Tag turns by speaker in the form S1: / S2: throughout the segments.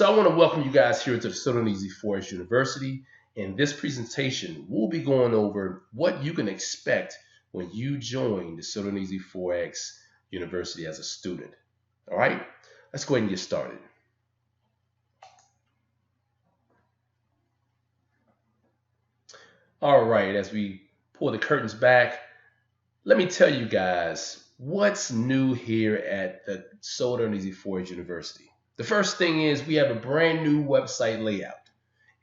S1: So I want to welcome you guys here to the So Easy Forex University. In this presentation, we'll be going over what you can expect when you join the So Easy Forex University as a student. All right, let's go ahead and get started. All right, as we pull the curtains back, let me tell you guys what's new here at the So Easy Forex University. The first thing is we have a brand new website layout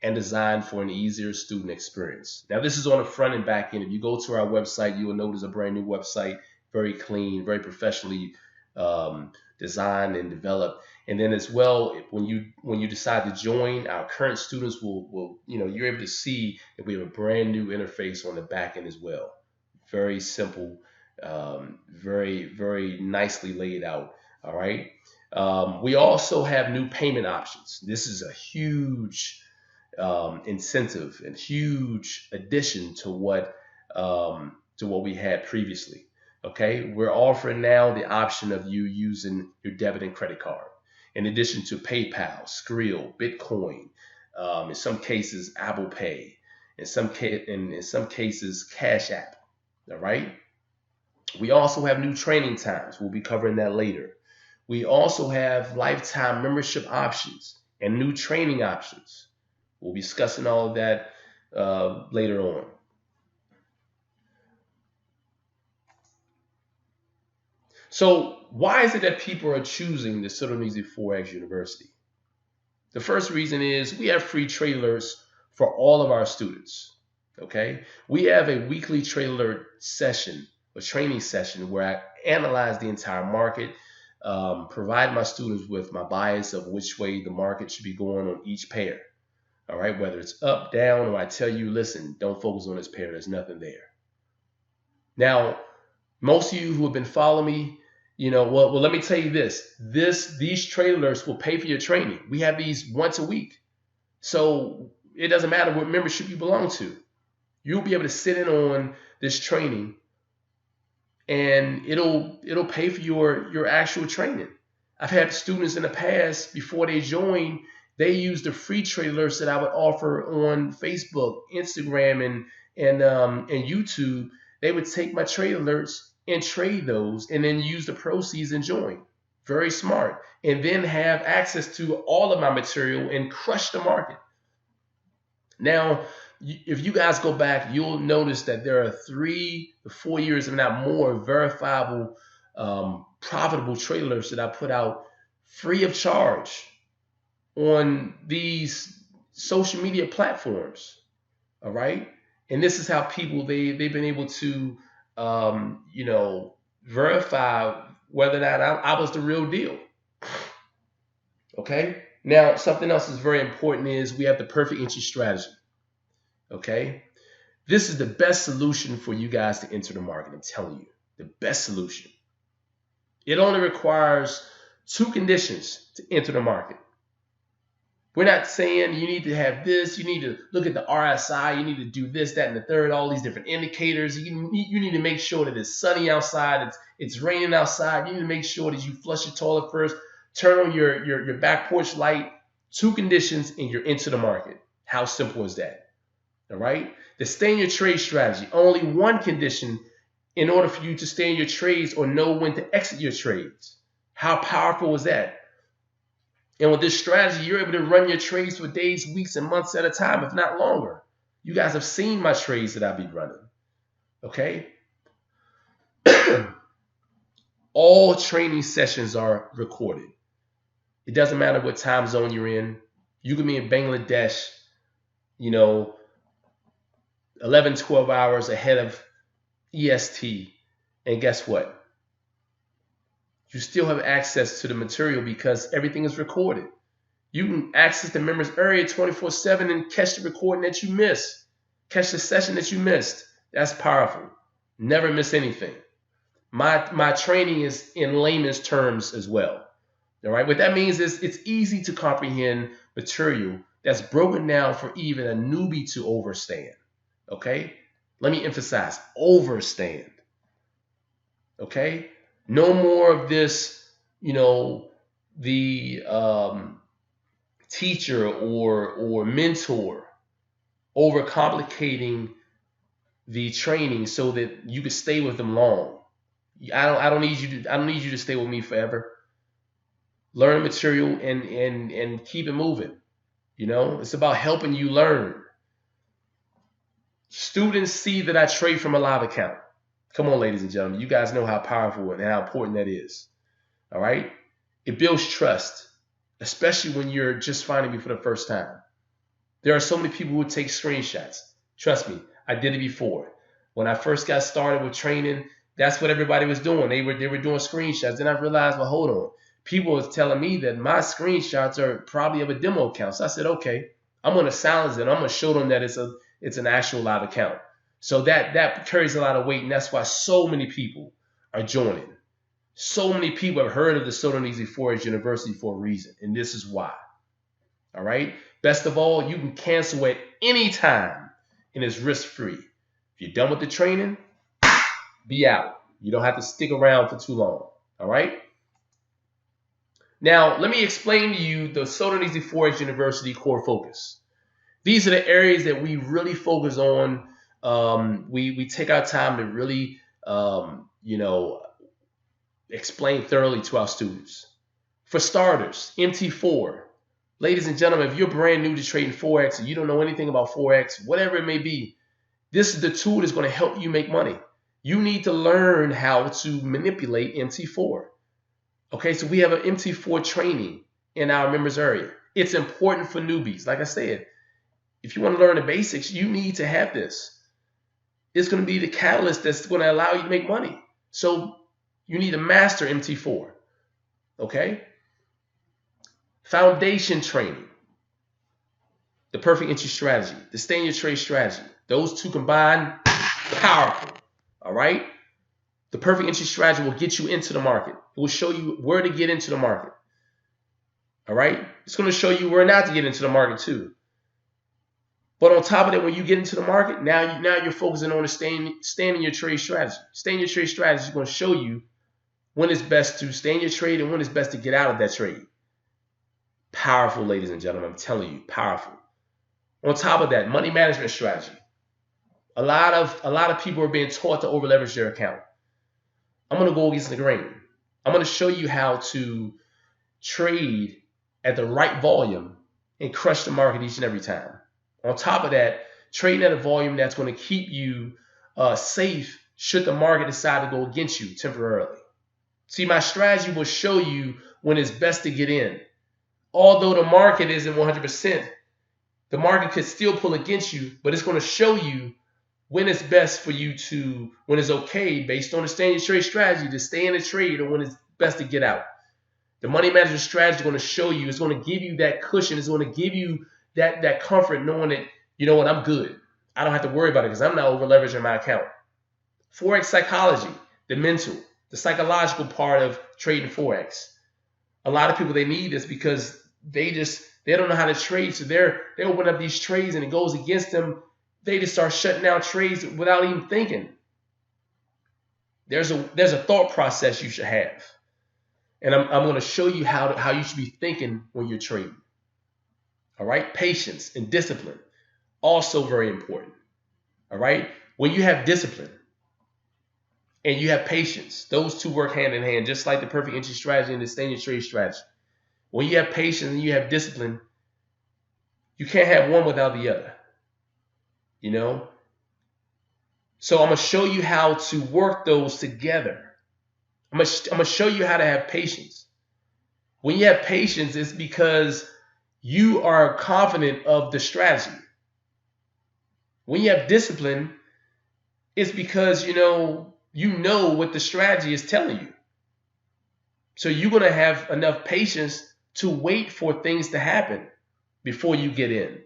S1: and designed for an easier student experience. Now, this is on the front and back end. If you go to our website, you will notice a brand new website, very clean, very professionally designed and developed. And then as well, when you decide to join, our current students will you're able to see that we have a brand new interface on the back end as well. Very simple, very nicely laid out. All right. We also have new payment options. This is a huge incentive and huge addition to what we had previously. Okay, we're offering now the option of you using your debit and credit card, in addition to PayPal, Skrill, Bitcoin, in some cases Apple Pay, in some cases Cash App. All right. We also have new training times. We'll be covering that later. We also have lifetime membership options and new training options. We'll be discussing all of that later on. So why is it that people are choosing the So Easy Forex University? The first reason is we have free trade alerts for all of our students. Okay, we have a weekly trade alert session, a training session, where I analyze the entire market, provide my students with my bias of which way the market should be going on each pair. All right, whether it's up, down, or I tell you, listen, don't focus on this pair, there's nothing there. Now, most of you who have been following me, well, let me tell you this. These trade alerts will pay for your training. We have these once a week. So it doesn't matter what membership you belong to. You'll be able to sit in on this training and it'll pay for your actual training. I've had students in the past, before they join, they use the free trade alerts that I would offer on Facebook, Instagram, and YouTube. They would take my trade alerts and trade those and then use the proceeds and join. Very smart. And then have access to all of my material and crush the market. Now, if you guys go back, you'll notice that there are 3 to 4 years, if not more, verifiable, profitable trade alerts that I put out free of charge on these social media platforms. All right. And this is how people, they've been able to, verify whether or not I was the real deal. Okay. Now, something else that's very important is we have the perfect entry strategy. Okay. This is the best solution for you guys to enter the market. I'm telling you, the best solution. It only requires 2 conditions to enter the market. We're not saying you need to have this, you need to look at the RSI, you need to do this, that, and the third, all these different indicators. You need to make sure that it's sunny outside, it's raining outside. You need to make sure that you flush your toilet first, turn on your back porch light. 2 conditions and you're into the market. How simple is that? All right? To stay in your trade strategy, only 1 condition in order for you to stay in your trades or know when to exit your trades. How powerful is that? And with this strategy, you're able to run your trades for days, weeks, and months at a time, if not longer. You guys have seen my trades that I be running. Okay? All training sessions are recorded. It doesn't matter what time zone you're in. You can be in Bangladesh, 11, 12 hours ahead of EST. And guess what? You still have access to the material because everything is recorded. You can access the members area 24/7 and catch the recording that you missed. Catch the session that you missed. That's powerful. Never miss anything. My training is in layman's terms as well. All right. What that means is it's easy to comprehend material that's broken down for even a newbie to understand. Okay. Let me emphasize, understand. Okay. No more of this, the teacher or mentor overcomplicating the training so that you can stay with them long. I don't need you to stay with me forever. Learn the material and keep it moving. You know, it's about helping you learn. Students see that I trade from a live account. Come on, ladies and gentlemen, you guys know how powerful and how important that is. All right, it builds trust, especially when you're just finding me for the first time. There are so many people who take screenshots. Trust me, I did it before. When I first got started with training, that's what everybody was doing. They were doing screenshots. Then I realized, well, hold on. People was telling me that my screenshots are probably of a demo account. So I said, okay, I'm going to silence it. I'm going to show them that it's an actual live account. So that carries a lot of weight, and that's why so many people are joining. So many people have heard of the So Darn Easy Forex University for a reason, and this is why. All right. Best of all, you can cancel at any time, and it's risk-free. If you're done with the training, be out. You don't have to stick around for too long. All right. Now, let me explain to you the So Darn Easy Forex University core focus. These are the areas that we really focus on. We take our time to really, explain thoroughly to our students. For starters, MT4. Ladies and gentlemen, if you're brand new to trading Forex and you don't know anything about Forex, whatever it may be, this is the tool that's going to help you make money. You need to learn how to manipulate MT4. Okay, so we have an MT4 training in our members area. It's important for newbies. Like I said, if you want to learn the basics, you need to have this. It's going to be the catalyst that's going to allow you to make money. So you need to master MT4. Okay? Foundation training. The perfect entry strategy. The stay in your trade strategy. Those two combined, powerful. All right? The perfect entry strategy will get you into the market. It will show you where to get into the market. All right? It's going to show you where not to get into the market too. But on top of that, when you get into the market, now you're focusing on staying in your trade strategy. Stay in your trade strategy is going to show you when it's best to stay in your trade and when it's best to get out of that trade. Powerful, ladies and gentlemen. I'm telling you, powerful. On top of that, money management strategy. A lot of people are being taught to over leverage their account. I'm going to go against the grain. I'm going to show you how to trade at the right volume and crush the market each and every time. On top of that, trading at a volume that's going to keep you safe should the market decide to go against you temporarily. See, my strategy will show you when it's best to get in. Although the market isn't 100%, the market could still pull against you, but it's going to show you when it's best for you to, when it's okay, based on the stay in your trade strategy, to stay in the trade, or when it's best to get out. The money management strategy is going to show you, it's going to give you that cushion, it's going to give you that comfort knowing that, you know what, I'm good. I don't have to worry about it because I'm not over leveraging my account. Forex psychology, the mental, the psychological part of trading Forex. A lot of people, they need this because they don't know how to trade. So they open up these trades and it goes against them. They just start shutting down trades without even thinking. There's a thought process you should have. And I'm going to show you how you should be thinking when you're trading. All right? Patience and discipline, also very important. All right? When you have discipline and you have patience, those two work hand in hand, just like the perfect entry strategy and the stay in your trade strategy. When you have patience and you have discipline, you can't have one without the other. You know? So I'm going to show you how to work those together. I'm going to show you how to have patience. When you have patience, it's because you are confident of the strategy. When you have discipline, it's because you know what the strategy is telling you. So you're going to have enough patience to wait for things to happen before you get in.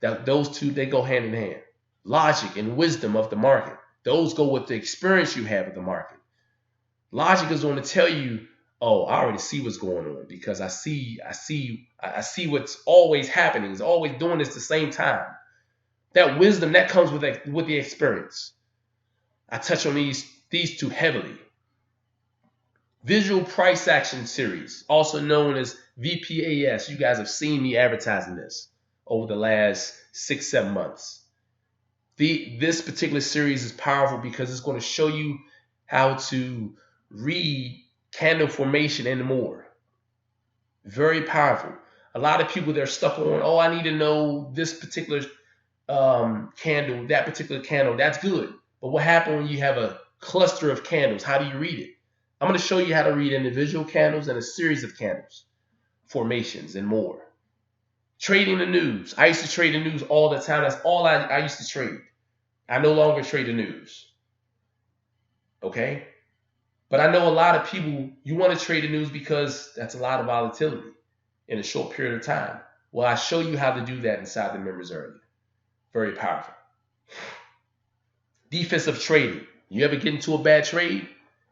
S1: Those two, they go hand in hand. Logic and wisdom of the market. Those go with the experience you have of the market. Logic is going to tell you, oh, I already see what's going on because I see what's always happening. It's always doing this at the same time. That wisdom, that comes with the experience. I touch on these two heavily. Visual Price Action Series, also known as VPAS. You guys have seen me advertising this over the last 6-7 months. This particular series is powerful because it's going to show you how to read candle formation and more. Very powerful. A lot of people, they're stuck on, oh, I need to know this particular candle, that particular candle. That's good. But what happens when you have a cluster of candles? How do you read it? I'm going to show you how to read individual candles and a series of candles, formations, and more. Trading the news. I used to trade the news all the time. That's all I used to trade. I no longer trade the news. Okay? But I know a lot of people, you want to trade the news because that's a lot of volatility in a short period of time. Well, I show you how to do that inside the members area. Very powerful. Defensive trading. You ever get into a bad trade?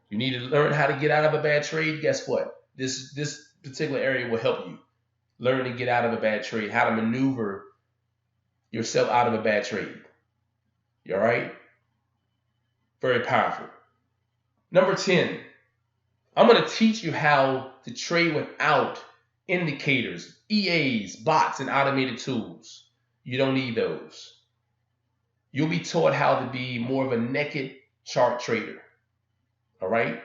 S1: You need to learn how to get out of a bad trade. Guess what? This particular area will help you learn to get out of a bad trade, how to maneuver yourself out of a bad trade. You all right? Very powerful. Number 10, I'm going to teach you how to trade without indicators, EAs, bots, and automated tools. You don't need those. You'll be taught how to be more of a naked chart trader. All right?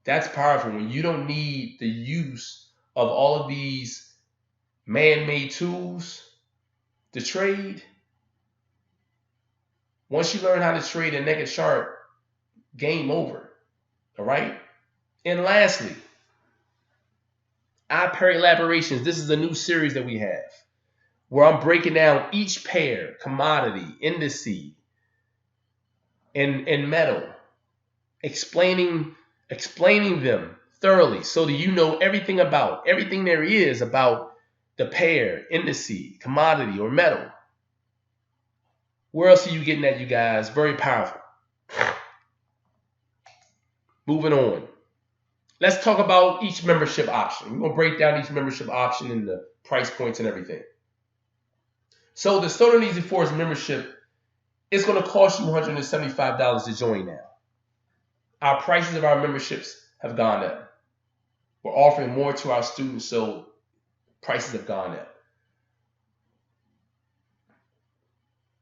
S1: That's powerful when you don't need the use of all of these man-made tools to trade. Once you learn how to trade a naked chart, game over. All right? And lastly, Apparel elaborations. This is a new series that we have where I'm breaking down each pair, commodity, indice, and metal, explaining them thoroughly so that you know everything there is about the pair, indice, commodity, or metal. Where else are you getting that, you guys? Very powerful. Moving on. Let's talk about each membership option. We're going to break down each membership option and the price points and everything. So the So Darn Easy Forex membership is going to cost you $175 to join now. Our prices of our memberships have gone up. We're offering more to our students, so prices have gone up.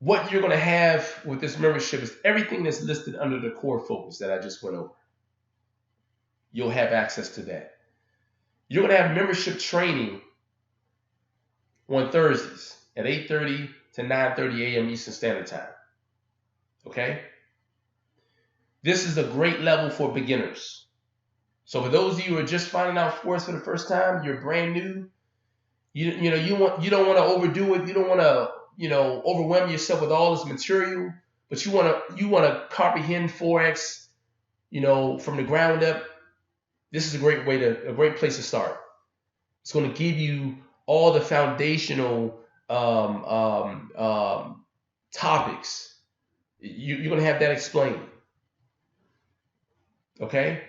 S1: What you're going to have with this membership is everything that's listed under the core focus that I just went over. You'll have access to that. You're going to have membership training on Thursdays at 8:30 to 9:30 a.m. Eastern Standard Time. Okay? This is a great level for beginners. So for those of you who are just finding out Forex for the first time, you're brand new, you don't want to overdo it. You don't want to, overwhelm yourself with all this material, but you want to comprehend Forex, from the ground up. This is a great place to start. It's going to give you all the foundational topics. You're going to have that explained. Okay?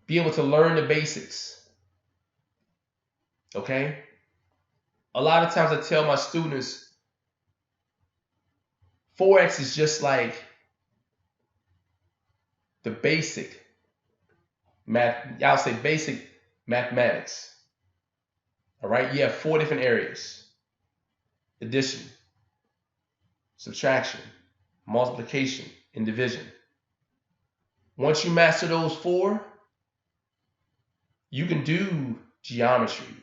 S1: Be able to learn the basics. Okay? A lot of times I tell my students, Forex is just like the basic basic mathematics. All right? You have 4 different areas: addition, subtraction, multiplication, and division. Once you master those 4, you can do geometry,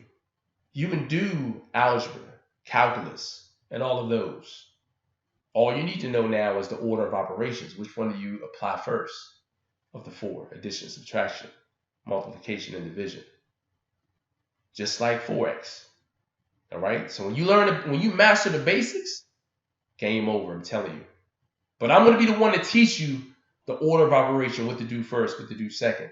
S1: you can do algebra, calculus, and all of those. All you need to know now is the order of operations. Which one do you apply first of the 4? Addition, subtraction, multiplication, and division. Just like Forex. All right? So when you master the basics, game over, I'm telling you. But I'm going to be the one to teach you the order of operation, what to do first, what to do second.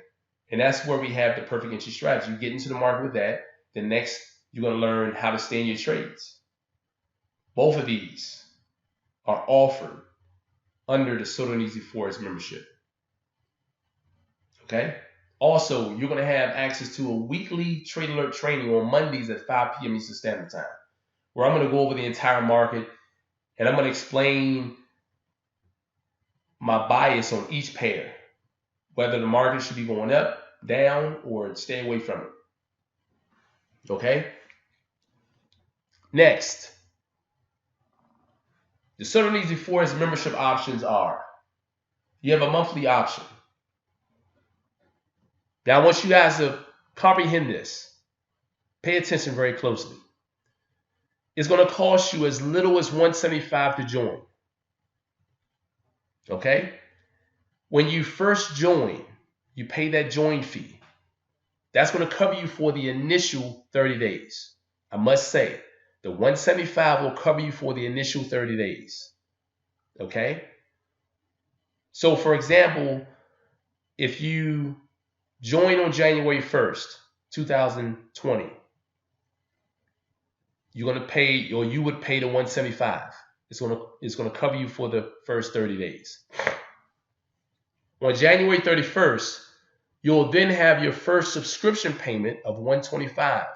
S1: And that's where we have the perfect entry strategy. You get into the market with that. Then next, you're going to learn how to stay in your trades. Both of these are offered under the So Darn Easy Forex membership. Okay? Also, you're going to have access to a weekly trade alert training on Mondays at 5 p.m. Eastern Standard Time, where I'm going to go over the entire market and I'm going to explain my bias on each pair. whether the market should be going up, down, or stay away from it. Okay? Next, the So Darn Easy Forex membership options are, you have a monthly option. Now, I want you guys to comprehend this. Pay attention very closely. It's going to cost you as little as $175 to join. Okay? When you first join, you pay that join fee. That's going to cover you for the initial 30 days. I must say, the $175 will cover you for the initial 30 days. Okay? So, for example, if you join on January 1st, 2020, you're going to pay, or you would pay the $175. It's going to cover you for the first 30 days. On January 31st, you'll then have your first subscription payment of $125.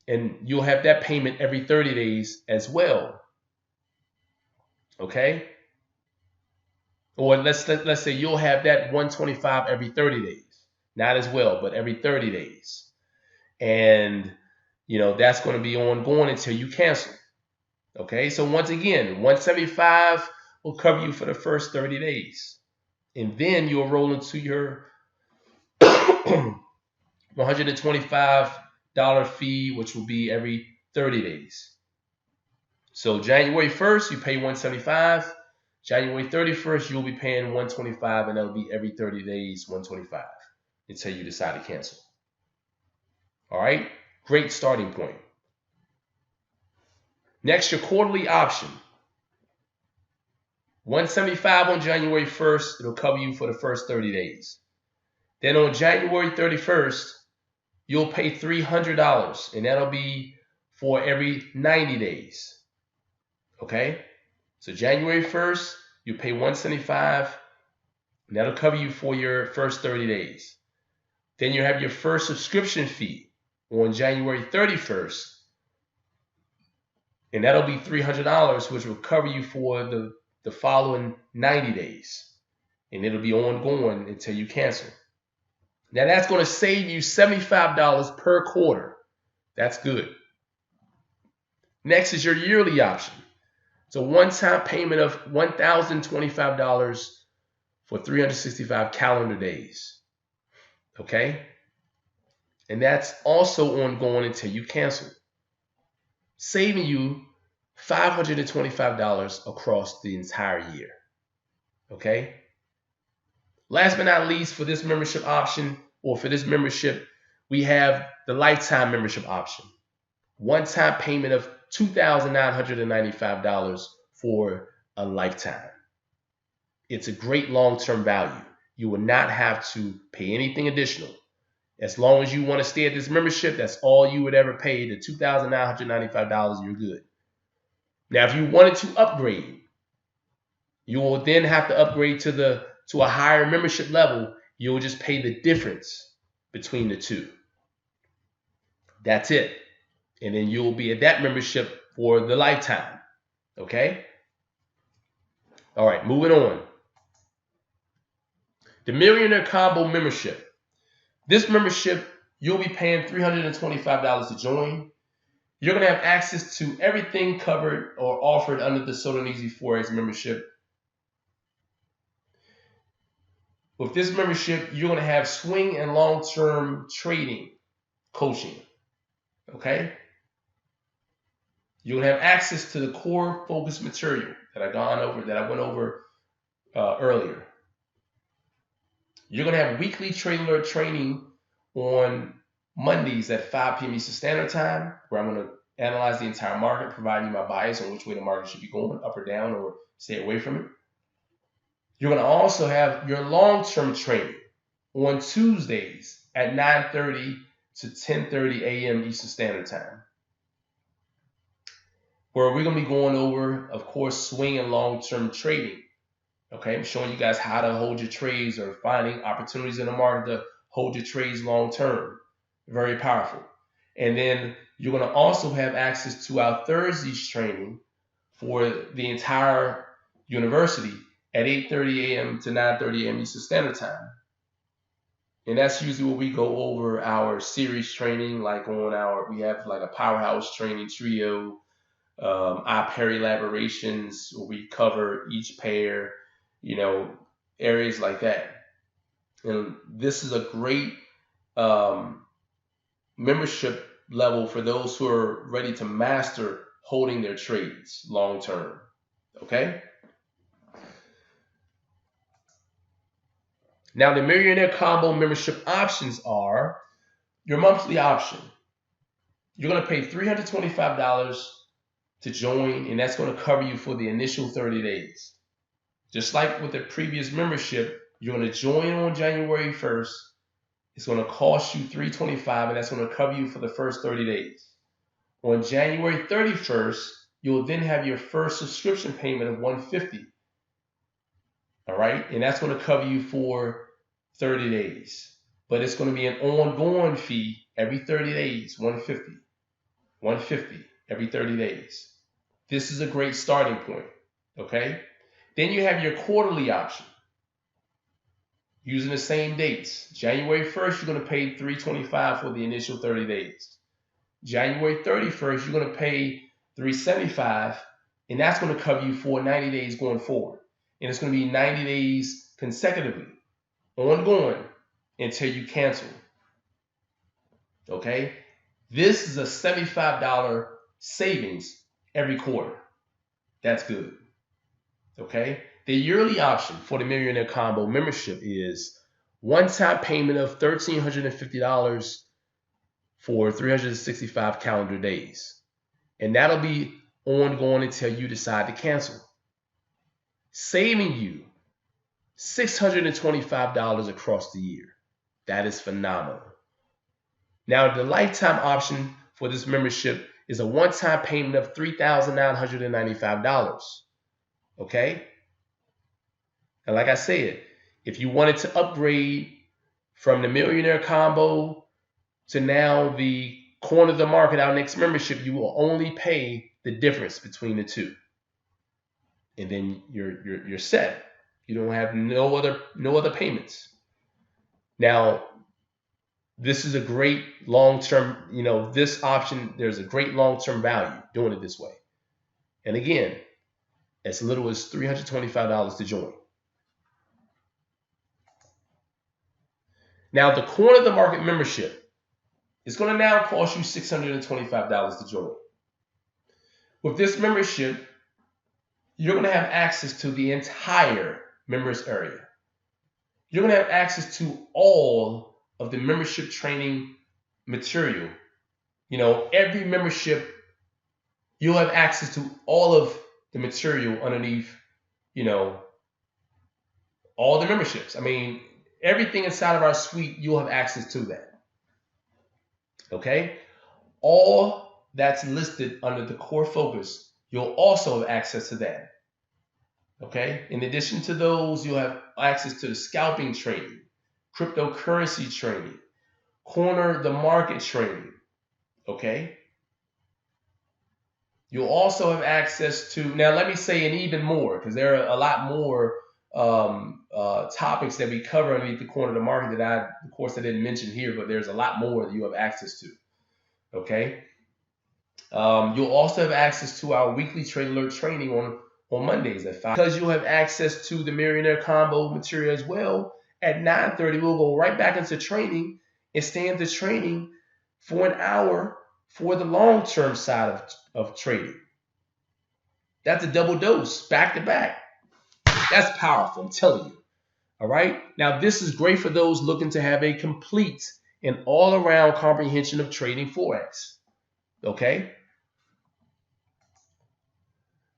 S1: And you'll have that payment every 30 days as well. Okay? Or let's say you'll have that $125 every 30 days. Not as well, but every 30 days. And, you know, that's going to be ongoing until you cancel. Okay? So once again, $175 will cover you for the first 30 days. And then you'll roll into your $125 fee, which will be every 30 days. So January 1st, you pay $175. January 31st, you'll be paying $125, and that'll be every 30 days, $125, until you decide to cancel. All right? Great starting point. Next, your quarterly option. $175 on January 1st, it'll cover you for the first 30 days. Then on January 31st, you'll pay $300, and that'll be for every 90 days. Okay? So January 1st, you pay $175, and that'll cover you for your first 30 days. Then you have your first subscription fee on January 31st, and that'll be $300, which will cover you for the following 90 days. And it'll be ongoing until you cancel. Now that's going to save you $75 per quarter. That's good. Next is your yearly option. It's a one-time payment of $1,025 for 365 calendar days. Okay? And that's also ongoing until you cancel, saving you $525 across the entire year. Okay? Last but not least, for this membership option, or for this membership, we have the lifetime membership option. One-time payment of $2,995 for a lifetime. It's a great long-term value. You will not have to pay anything additional. As long as you want to stay at this membership, that's all you would ever pay, the $2,995, you're good. Now, if you wanted to upgrade, you will then have to upgrade to a higher membership level. You'll just pay the difference between the two. That's it. And then you'll be at that membership for the lifetime. Okay? All right, moving on. The Millionaire Combo membership. This membership, you'll be paying $325 to join. You're going to have access to everything covered or offered under the So Darn Easy Forex membership. With this membership, you're going to have swing and long-term trading coaching. Okay? You're going to have access to the core focus material that I went over earlier. You're going to have weekly trade alert training on Mondays at 5 p.m. Eastern Standard Time, where I'm going to analyze the entire market, providing you my bias on which way the market should be going, up or down, or stay away from it. You're going to also have your long-term training on Tuesdays at 9:30 to 10:30 a.m. Eastern Standard Time, where we're going to be going over, of course, swing and long-term trading. Okay, I'm showing you guys how to hold your trades or finding opportunities in the market to hold your trades long-term. Very powerful. And then you're going to also have access to our Thursdays training for the entire university at 8:30 a.m. to 9:30 a.m. Eastern Standard Time. And that's usually where we go over our series training, like we have like a powerhouse training trio, our pair elaborations, where we cover each pair, areas like that. And this is a great membership level for those who are ready to master holding their trades long term. Okay? Now, the Millionaire Combo membership options are your monthly option. You're going to pay $325 to join, and that's going to cover you for the initial 30 days. Just like with the previous membership, you're going to join on January 1st. It's going to cost you $325, and that's going to cover you for the first 30 days. On January 31st, you'll then have your first subscription payment of $150. All right, and that's going to cover you for 30 days. But it's going to be an ongoing fee every 30 days, $150 every 30 days. This is a great starting point, okay? Then you have your quarterly option using the same dates. January 1st, you're going to pay $325 for the initial 30 days. January 31st, you're going to pay $375, and that's going to cover you for 90 days going forward. And it's going to be 90 days consecutively, ongoing, until you cancel. Okay? This is a $75 savings every quarter. That's good. Okay? The yearly option for the Millionaire Combo membership is one-time payment of $1,350 for 365 calendar days. And that'll be ongoing until you decide to cancel, saving you $625 across the year. That is phenomenal. Now, the lifetime option for this membership is a one-time payment of $3,995. Okay? And like I said, if you wanted to upgrade from the Millionaire Combo to now the Corner of the Market, our next membership, you will only pay the difference between the two. And then you're set. You don't have no other payments. Now, this is a great long-term, this option, there's a great long-term value doing it this way. And again, as little as $325 to join. Now, the Corner of the Market membership is going to now cost you $625 to join. With this membership, you're going to have access to the entire members area. You're going to have access to all of the membership training material. Every membership, you'll have access to all of the material underneath, all the memberships. I mean, everything inside of our suite, you'll have access to that. Okay? All that's listed under the core focus, you'll also have access to that. Okay? In addition to those, you'll have access to the scalping training, cryptocurrency training, corner the market training. Okay? You'll also have access to, now let me say an even more, because there are a lot more topics that we cover underneath the Corner of the Market that I didn't mention here, but there's a lot more that you have access to. Okay? You'll also have access to our weekly trade alert training on Mondays at 5. Because you'll have access to the Millionaire Combo material as well, at 9:30, we'll go right back into training and stay into training for an hour for the long-term side of trading. That's a double dose, back to back. That's powerful, I'm telling you. All right? Now, this is great for those looking to have a complete and all-around comprehension of trading Forex. Okay?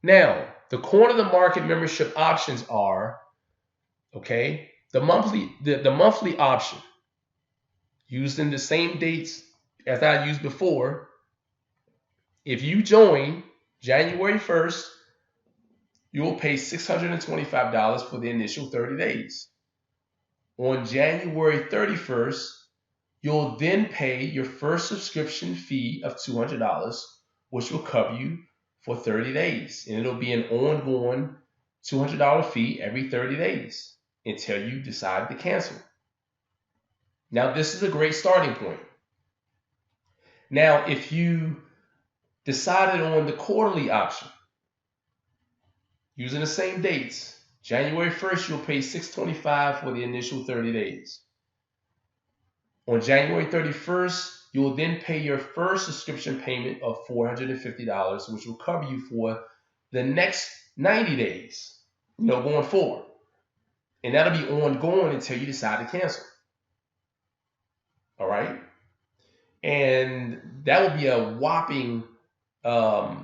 S1: Now, the Corner of the Market membership options are, okay, the monthly option, using the same dates as I used before. If you join January 1st, you will pay $625 for the initial 30 days. On January 31st, you'll then pay your first subscription fee of $200, which will cover you for 30 days. And it'll be an ongoing $200 fee every 30 days until you decide to cancel. Now, this is a great starting point. Now, if you decided on the quarterly option, using the same dates, January 1st, you'll pay $625 for the initial 30 days. On January 31st, you will then pay your first subscription payment of $450, which will cover you for the next 90 days, going forward. And that'll be ongoing until you decide to cancel. All right? And that will be a whopping, that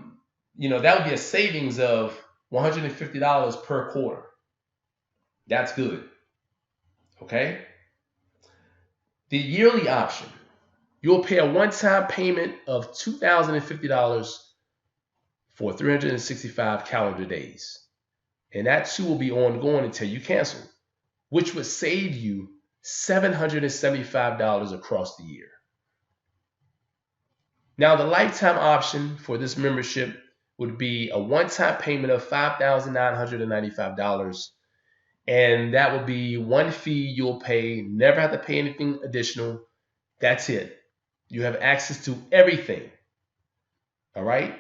S1: would be a savings of $150 per quarter. That's good. Okay? The yearly option, you'll pay a one-time payment of $2,050 for 365 calendar days. And that too will be ongoing until you cancel, which would save you $775 across the year. Now, the lifetime option for this membership would be a one-time payment of $5,995. And that would be one fee you'll pay, never have to pay anything additional. That's it. You have access to everything. All right?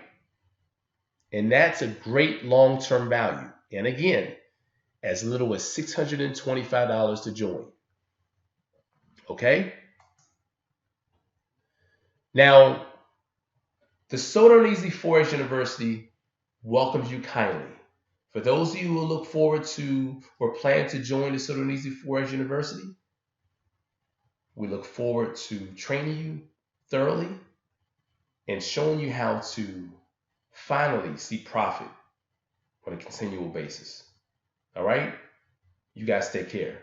S1: And that's a great long-term value. And again, as little as $625 to join. Okay? Now, the So Darn Easy Forex University welcomes you kindly. For those of you who look forward to or plan to join the So Darn Easy Forex University, we look forward to training you thoroughly and showing you how to finally see profit on a continual basis. All right? You guys take care.